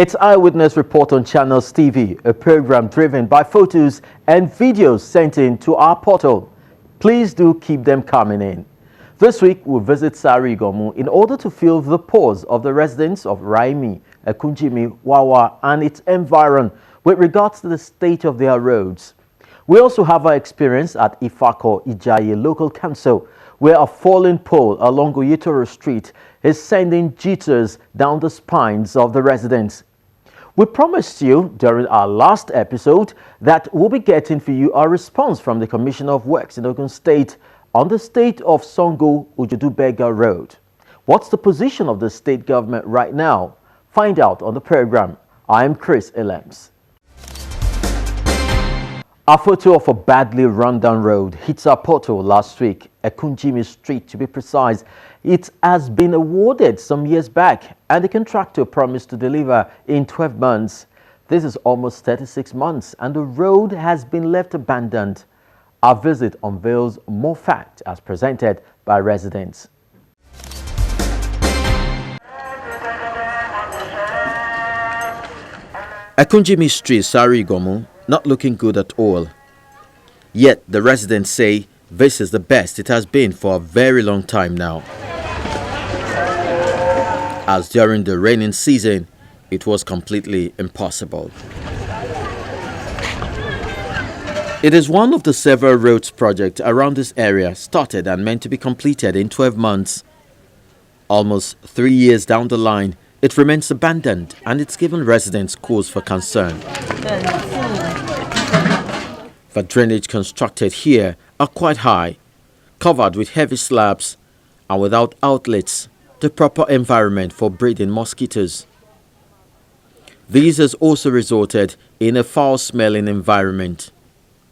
It's Eyewitness Report on Channels TV, a program driven by photos and videos sent in to our portal. Please do keep them coming in. This week, we'll visit Sari-Iganmu in order to feel the pulse of the residents of Raimi, Ekunjimi, Wawa and its environ with regards to the state of their roads. We also have our experience at Ijaye Local Council, where a fallen pole along Oyetoro Street is sending jitters down the spines of the residents. We promised you during our last episode that we'll be getting for you a response from the Commissioner of Works in Ogun State on the state of Songo-Ojudubega Road. What's the position of the state government right now? Find out on the program. I'm Chris Elems. A photo of a badly run-down road hits our portal last week, Ekunjimi Street to be precise. It has been awarded some years back and the contractor promised to deliver in 12 months. This is almost 36 months and the road has been left abandoned. Our visit unveils more facts as presented by residents. Ekunjimi Street, Sari-Iganmu, not looking good at all. Yet the residents say this is the best it has been for a very long time now. As during the raining season, it was completely impossible. It is one of the several roads projects around this area started and meant to be completed in 12 months. Almost 3 years down the line, it remains abandoned and it's given residents cause for concern. The drainage constructed here are quite high, covered with heavy slabs and without outlets, the proper environment for breeding mosquitoes. This has also resulted in a foul-smelling environment.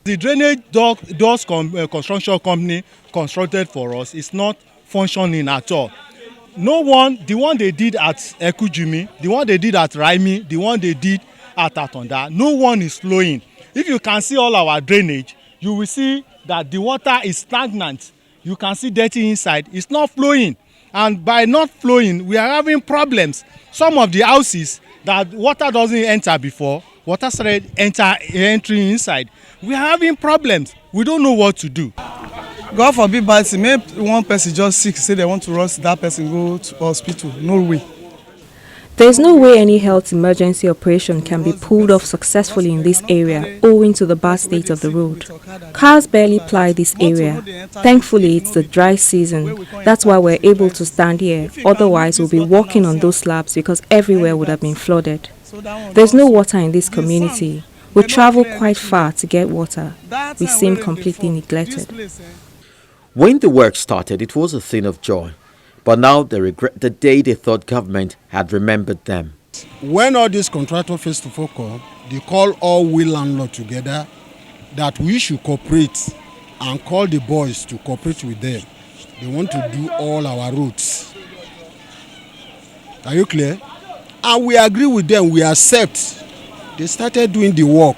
The drainage construction company constructed for us is not functioning at all. No one, the one they did at Ekunjimi, the one they did at Raimi, the one they did at Atonda, no one is flowing. If you can see all our drainage, you will see that the water is stagnant. You can see dirty inside. It's not flowing. And by not flowing, we are having problems. Some of the houses that water doesn't enter before, water started entering inside. We are having problems. We don't know what to do. God forbid, but maybe one person just sick, say they want to rush that person go to hospital. No way. There is no way any health emergency operation can be pulled off successfully in this area owing to the bad state of the road. Cars barely ply this area. Thankfully, it's the dry season. That's why we're able to stand here. Otherwise, we'll be walking on those slabs because everywhere would have been flooded. There's no water in this community. We travel quite far to get water. We seem completely neglected. When the work started, it was a thing of joy. But now they regret the day they thought government had remembered them. When all these contractors face to focus, they call all we landlords together that we should cooperate and call the boys to cooperate with them. They want to do all our roads. Are you clear? And we agree with them, we accept. They started doing the work.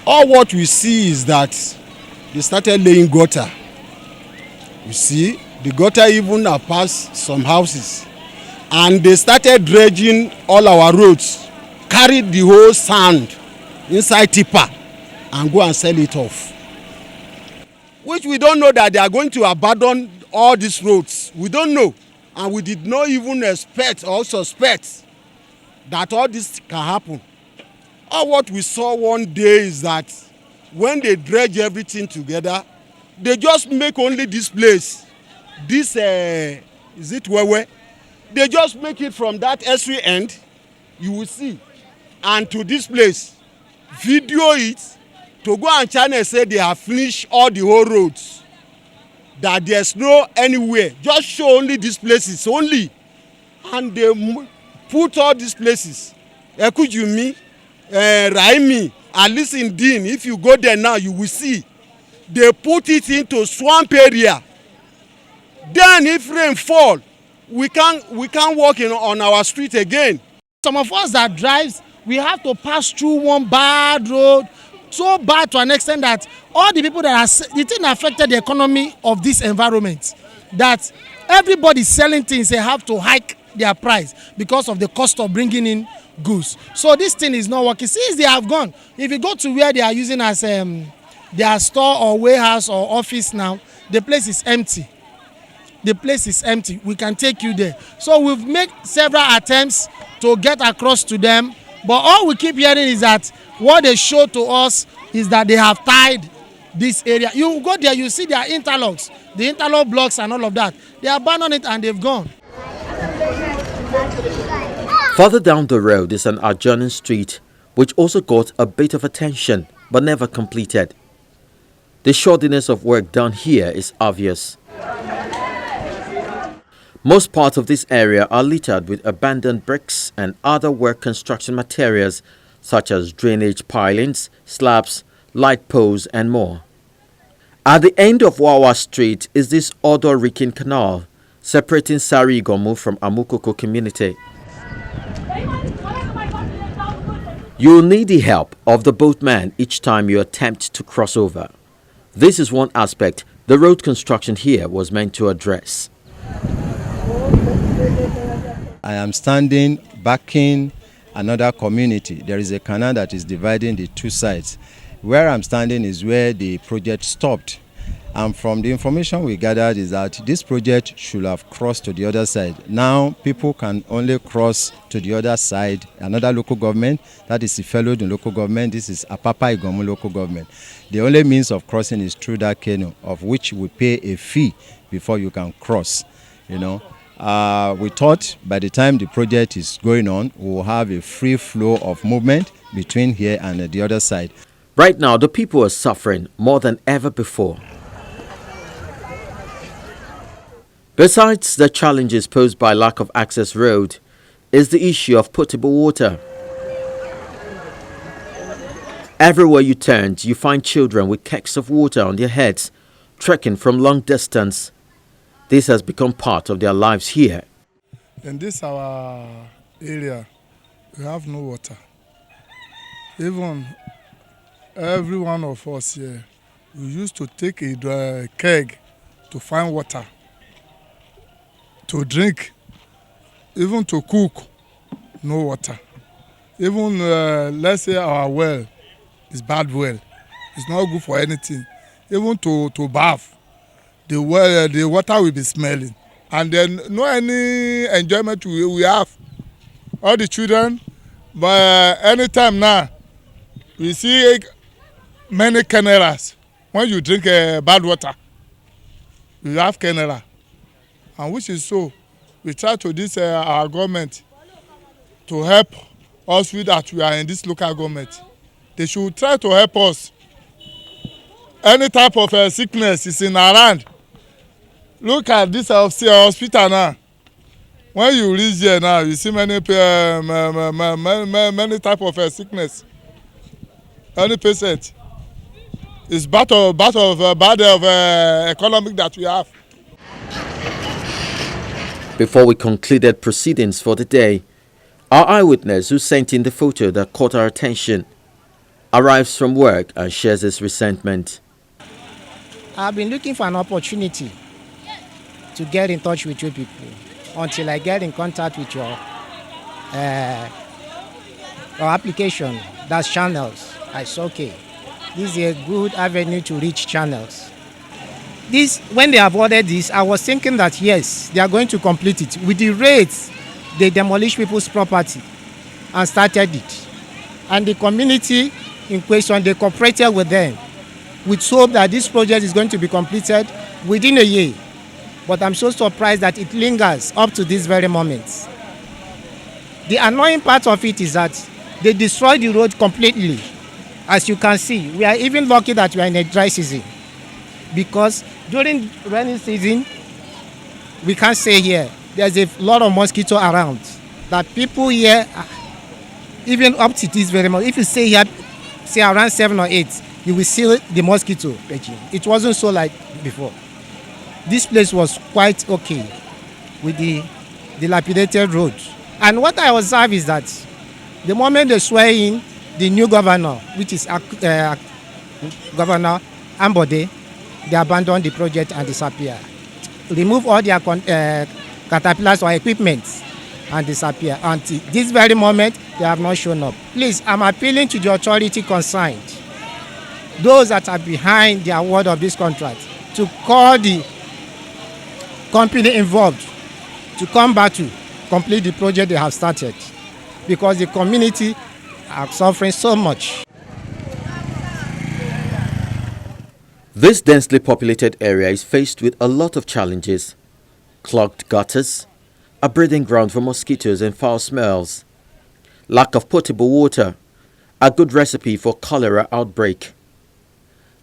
All what we see is that they started laying gutter. You see, the gutter even have passed some houses. And they started dredging all our roads, carried the whole sand inside tipper and go and sell it off. Which we don't know that they are going to abandon all these roads. We don't know. And we did not even expect or suspect that all this can happen. All what we saw one day is that when they dredge everything together, they just make only this place. This, is it Wewe? They just make it from that S3 end, you will see, and to this place, video it, to go and channel say they have finished all the whole roads, that there's no anywhere, just show only these places only, and they put all these places, Ekunjimi, Raimi, at least in Dean, if you go there now, you will see, they put it into swamp area. Then if rain fall, we can't walk on our street again. Some of us that drives, we have to pass through one bad road, so bad to an extent that all the people that are, the thing affected the economy of this environment, that everybody selling things, they have to hike their price because of the cost of bringing in goods. So this thing is not working. Since they have gone, if you go to where they are using as their store or warehouse or office now, the place is empty. The place is empty. We can take you there. So we've made several attempts to get across to them, but all we keep hearing is that what they show to us is that they have tied this area. You go there, you see their interlocks, the interlock blocks and all of that. They abandoned it and they've gone. Further down the road is an adjoining street which also got a bit of attention but never completed. The shortness of work done here is obvious. Most parts of this area are littered with abandoned bricks and other work construction materials such as drainage pilings, slabs, light poles and more. At the end of Wawa Street is this odor-reeking canal separating Sari-Iganmu from Amukoko community. You will need the help of the boatman each time you attempt to cross over. This is one aspect the road construction here was meant to address. I am standing backing another community. There is a canal that is dividing the two sides. Where I'm standing is where the project stopped. And from the information we gathered is that this project should have crossed to the other side. Now people can only cross to the other side, another local government, that is Ifelodun local government, this is Eyewitness local government. The only means of crossing is through that canoe, of which we pay a fee before you can cross, you know. We thought by the time the project is going on, we will have a free flow of movement between here and the other side. Right now, the people are suffering more than ever before. Besides the challenges posed by lack of access road, is the issue of potable water. Everywhere you turn, you find children with kegs of water on their heads, trekking from long distance. This has become part of their lives here. In this our area, we have no water. Even every one of us here, we used to take a keg to find water, to drink, even to cook, no water. Even let's say our well is bad well, it's not good for anything. Even to bath, the water will be smelling, and then no any enjoyment we have. All the children, but anytime now, we see many caneras. When you drink bad water, you have canera, and which is so. We try to this our government to help us with that. We are in this local government. They should try to help us. Any type of sickness is in around. Look at this hospital now. When you reach here now, you see many type of sickness. Any patient is bad of economic that we have. Before we concluded proceedings for the day, our eyewitness who sent in the photo that caught our attention arrives from work and shares his resentment. I've been looking for an opportunity to get in touch with you people until I get in contact with your application, that's channels. I said, okay, this is a good avenue to reach channels. This, when they awarded this, I was thinking that yes, they are going to complete it. With the rates, they demolished people's property and started it. And the community in question, they cooperated with them with hope that this project is going to be completed within a year. But I'm so surprised that it lingers up to this very moment. The annoying part of it is that they destroyed the road completely. As you can see, we are even lucky that we are in a dry season, because during rainy season, we can't stay here. There's a lot of mosquito around. That people here, even up to this very moment, if you stay here, say around 7 or 8, you will see the mosquito. It wasn't so like before. This place was quite okay with the dilapidated road. And what I observe is that the moment they swear in the new governor, which is Governor Ambode, they abandon the project and disappear. Remove all their caterpillars or equipment and disappear. Until this very moment, they have not shown up. Please, I'm appealing to the authority concerned, those that are behind the award of this contract, to call the company involved to come back to complete the project they have started, because the community are suffering so much. This densely populated area is faced with a lot of challenges: clogged gutters, a breeding ground for mosquitoes and foul smells, lack of potable water, a good recipe for cholera outbreak.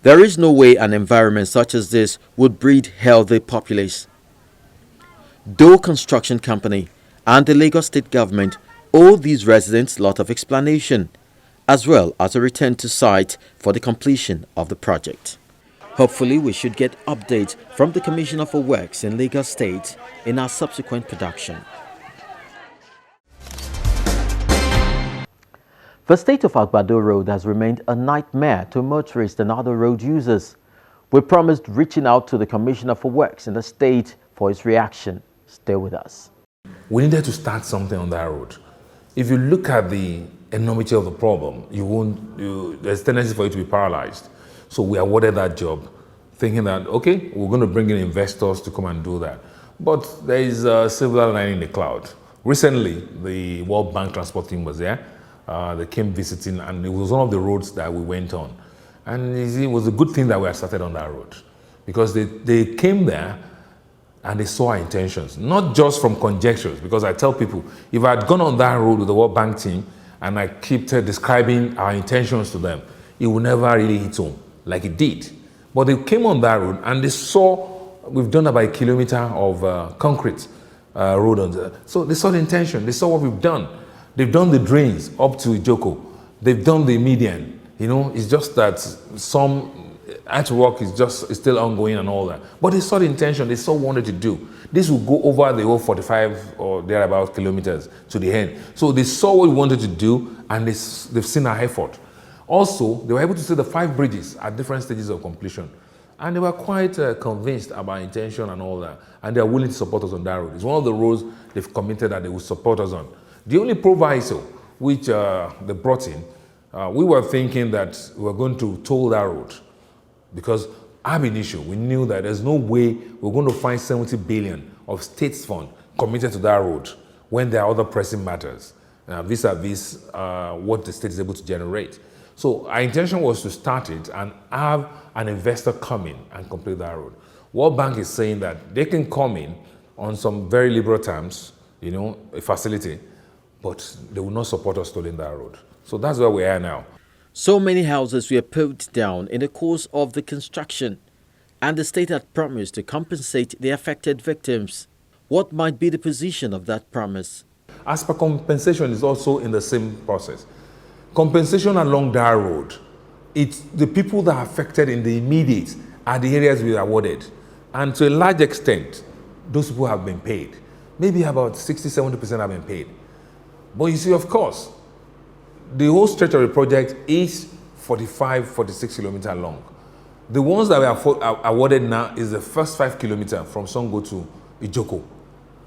There is no way an environment such as this would breed healthy populace. Doe Construction Company and the Lagos State government owe these residents a lot of explanation, as well as a return to site for the completion of the project. Hopefully, we should get updates from the Commissioner for Works in Lagos State in our subsequent production. The State of Agbado Road has remained a nightmare to motorists and other road users. We promised reaching out to the Commissioner for Works in the state for his reaction. Stay with us. We needed to start something on that road. If you look at the enormity of the problem, there's a tendency for you to be paralyzed. So we awarded that job, thinking that, okay, we're going to bring in investors to come and do that. But there is a silver lining in the cloud. Recently, the World Bank transport team was there. They came visiting, and it was one of the roads that we went on. And it was a good thing that we had started on that road, because they came there and they saw our intentions, not just from conjectures. Because I tell people, if I had gone on that road with the World Bank team and I kept describing our intentions to them, it would never really hit home like it did. But they came on that road and they saw, we've done about 1 kilometer of concrete road on there. So they saw the intention, they saw what we've done. They've done the drains up to Ijoko. They've done the median. You know, it's just that some artwork is still ongoing and all that. But they saw the intention, they saw what they wanted to do. This will go over the whole 45 or thereabout kilometers to the end. So they saw what we wanted to do, and they've seen our effort. Also, they were able to see the 5 bridges at different stages of completion. And they were quite convinced about intention and all that. And they are willing to support us on that road. It's one of the roads they've committed that they will support us on. The only proviso which they brought in, we were thinking that we were going to toll that road, because ab initio, we knew that there's no way we're going to find 70 billion of state's fund committed to that road when there are other pressing matters, vis-a-vis what the state is able to generate. So our intention was to start it and have an investor come in and complete that road. World Bank is saying that they can come in on some very liberal terms, you know, a facility, but they will not support us tolling that road. So that's where we are now. So many houses were pulled down in the course of the construction, and the state had promised to compensate the affected victims. What might be the position of that promise? As per compensation is also in the same process. Compensation along that road, it's the people that are affected in the immediate are the areas we awarded. And to a large extent, those people have been paid. Maybe about 60-70% have been paid. But you see, of course, the whole stretch of the project is 45-46 kilometers long. The ones that we are awarded now is the first 5 kilometers from Songo to Ijoko.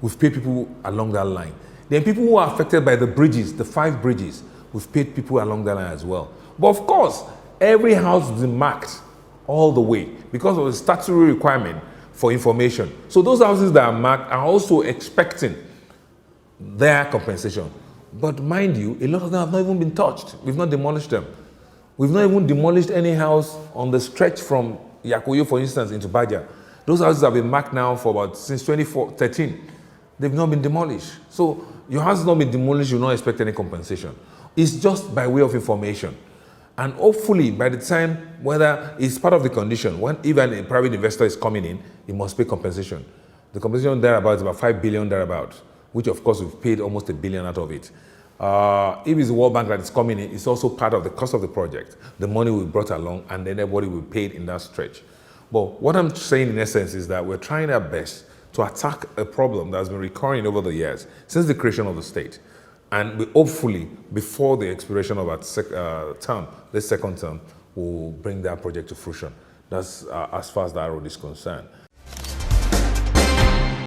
We've paid people along that line. Then people who are affected by the bridges, the 5 bridges, we've paid people along that line as well. But of course, every house is marked all the way because of the statutory requirement for information. So those houses that are marked are also expecting their compensation. But mind you, a lot of them have not even been touched. We've not demolished them. We've not even demolished any house on the stretch from Yakoyo, for instance, into Baja. Those houses have been marked now for about since 2013. They've not been demolished. So your house has not been demolished, you don't expect any compensation. It's just by way of information. And hopefully, by the time, whether it's part of the condition, when even a private investor is coming in, he must pay compensation. The compensation thereabouts is about 5 billion thereabouts, which of course we've paid almost $1 billion out of it. If it's the World Bank that is coming in, it's also part of the cost of the project, the money we brought along, and then everybody will pay in that stretch. But what I'm saying in essence is that we're trying our best to attack a problem that has been recurring over the years, since the creation of the state. And we hopefully, before the expiration of our term, this second term, will bring that project to fruition. That's as far as that road is concerned.